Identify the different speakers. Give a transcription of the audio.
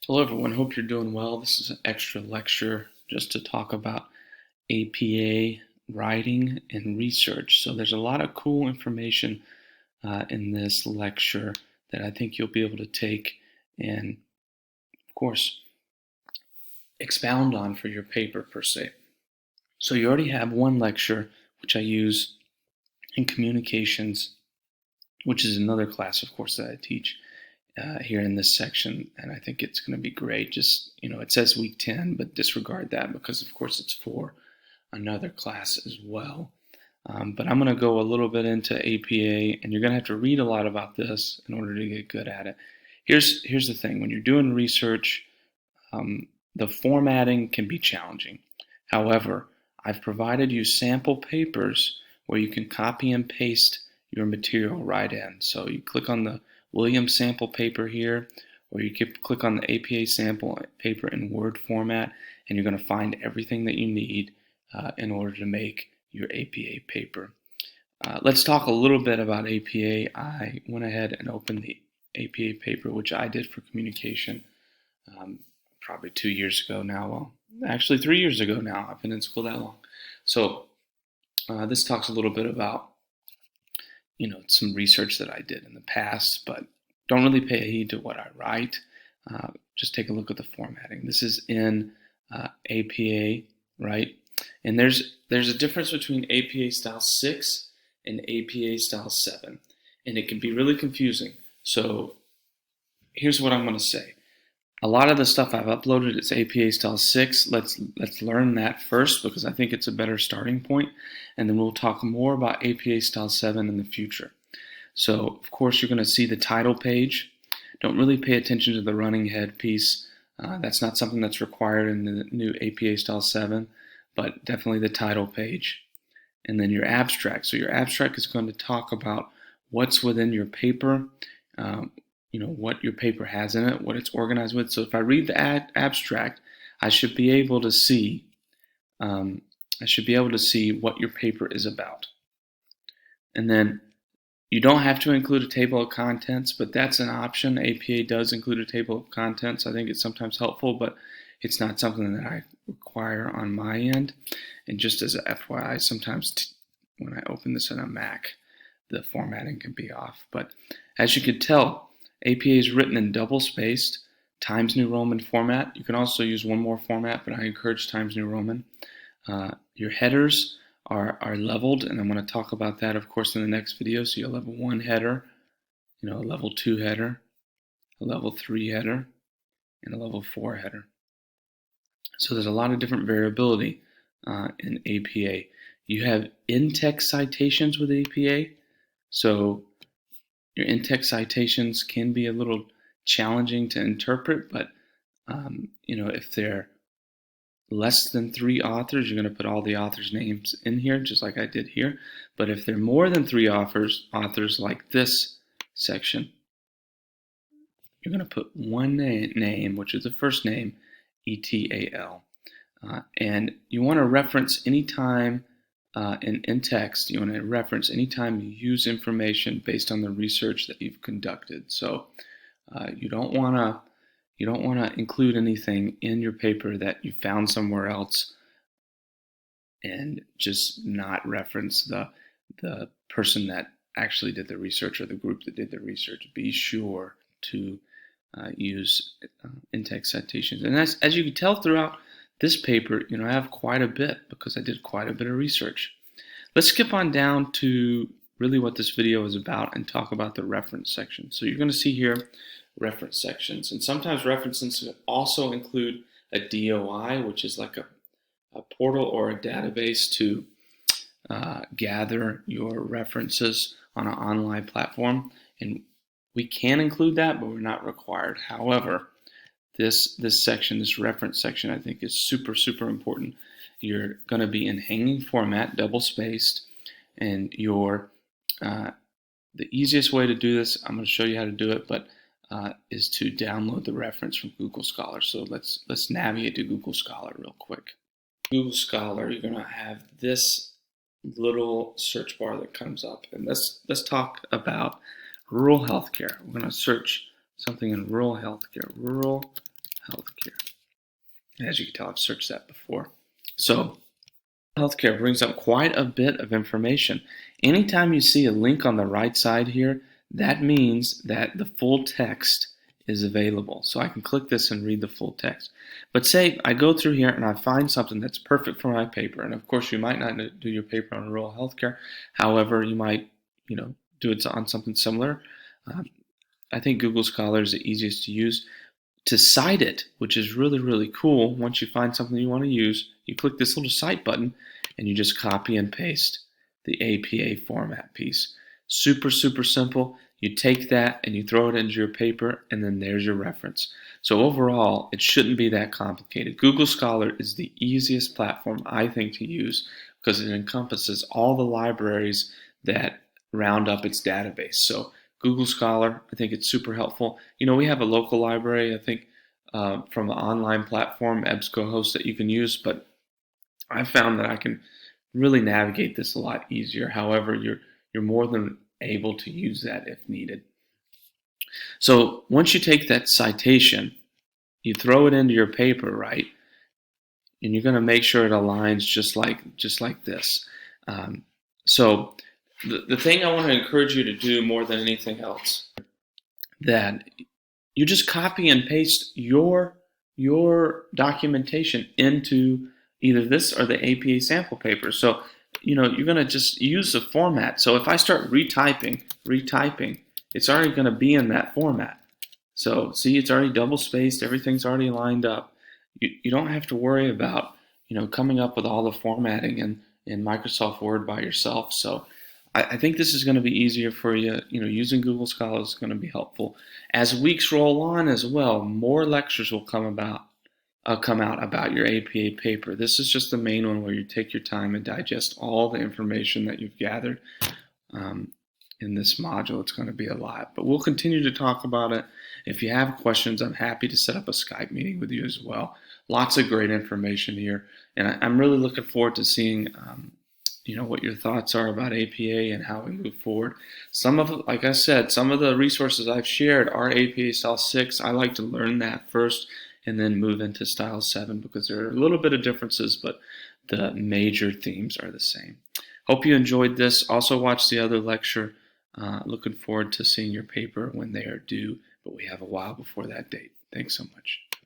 Speaker 1: Hello everyone, hope you're doing well. This is an extra lecture just to talk about APA writing and research. So there's a lot of cool information in this lecture that I think you'll be able to take and, of course, expound on for your paper per se. So you already have one lecture, which I use in communications, which is another class, of course, that I teach. Here in this section, and I think it's going to be great. Just, it says week 10, but disregard that because, of course, it's for another class as well. But I'm going to go a little bit into APA, and you're going to have to read a lot about this in order to get good at it. Here's the thing. When you're doing research, the formatting can be challenging. However, I've provided you sample papers where you can copy and paste your material right in. So you click on the Williams sample paper here, or you can click on the APA sample paper in Word format, and you're going to find everything that you need in order to make your APA paper. Let's talk a little bit about APA. I went ahead and opened the APA paper, which I did for communication probably 2 years ago now. Well, actually 3 years ago now. I've been in school that long. So this talks a little bit about some research that I did in the past, but don't really pay heed to what I write. Just take a look at the formatting. This is in APA, right? And there's a difference between APA Style 6 and APA Style 7, and it can be really confusing. So here's what I'm going to say. A lot of the stuff I've uploaded is APA Style 6. Let's learn that first because I think it's a better starting point, and then we'll talk more about APA Style 7 in the future. So, of course, you're going to see the title page. Don't really pay attention to the running head piece. That's not something that's required in the new APA Style 7, but definitely the title page. And then your abstract. So your abstract is going to talk about what's within your paper, what your paper has in it, what it's organized with. So if I read the abstract, I should be able to see what your paper is about. And then you don't have to include a table of contents, but that's an option. APA does include a table of contents. I think it's sometimes helpful, but it's not something that I require on my end. And just as a FYI, sometimes when I open this on a Mac, the formatting can be off. But as you can tell, APA is written in double-spaced Times New Roman format. You can also use one more format, but I encourage Times New Roman. Your headers are leveled, and I'm going to talk about that, of course, in the next video. So you'll have a 1 header, a level 2 header, a level 3 header, and a level 4 header. So there's a lot of different variability in APA. You have in-text citations with APA. So your in-text citations can be a little challenging to interpret, but if they're less than 3 authors, you're going to put all the authors' names in here, just like I did here. But if they're more than 3 authors like this section, you're going to put one name, which is the first name, ETAL. And you want to reference anytime in text, you want to reference anytime you use information based on the research that you've conducted. So you don't want to include anything in your paper that you found somewhere else and just not reference the person that actually did the research or the group that did the research. Be sure to use in-text citations. And as you can tell throughout this paper, I have quite a bit because I did quite a bit of research. Let's skip on down to really what this video is about and talk about the reference section. So you're going to see here reference sections, and sometimes references also include a DOI, which is like a portal or a database to gather your references on an online platform, and we can include that, but we're not required. However, this section, this reference section, I think is super important. You're going to be in hanging format, double-spaced, and the easiest way to do this, I'm going to show you how to do it, but is to download the reference from Google Scholar. So let's navigate to Google Scholar real quick. Google Scholar, you're going to have this little search bar that comes up, and let's talk about rural healthcare. We're going to search something in rural healthcare. Rural As you can tell, I've searched that before. So healthcare brings up quite a bit of information. Anytime you see a link on the right side here, that means that the full text is available. So I can click this and read the full text. But say I go through here and I find something that's perfect for my paper, and of course you might not do your paper on rural healthcare. However, you might, do it on something similar. I think Google Scholar is the easiest to use. To cite it, which is really, really cool, once you find something you want to use, you click this little cite button and you just copy and paste the APA format piece. Super, super simple. You take that and you throw it into your paper, and then there's your reference. So overall, it shouldn't be that complicated. Google Scholar is the easiest platform, I think, to use because it encompasses all the libraries that round up its database. So Google Scholar, I think it's super helpful. We have a local library, I think, from an online platform, EBSCOhost, that you can use, but I found that I can really navigate this a lot easier. However, you're more than able to use that if needed. So once you take that citation, you throw it into your paper, right? And you're going to make sure it aligns just like this. So the thing I want to encourage you to do more than anything else, that you just copy and paste your documentation into either this or the APA sample paper. So you're going to just use the format. So if I start retyping, it's already going to be in that format. So see, it's already double spaced, everything's already lined up. You don't have to worry about coming up with all the formatting in Microsoft Word by yourself. So I think this is going to be easier for you. Using Google Scholar is going to be helpful. As weeks roll on as well, more lectures will come out about your APA paper. This is just the main one where you take your time and digest all the information that you've gathered in this module. It's going to be a lot, but we'll continue to talk about it. If you have questions, I'm happy to set up a Skype meeting with you as well. Lots of great information here, and I'm really looking forward to seeing what your thoughts are about APA and how we move forward. Like I said, some of the resources I've shared are APA Style 6. I like to learn that first and then move into Style 7 because there are a little bit of differences, but the major themes are the same. Hope you enjoyed this. Also watch the other lecture. Looking forward to seeing your paper when they are due, but we have a while before that date. Thanks so much.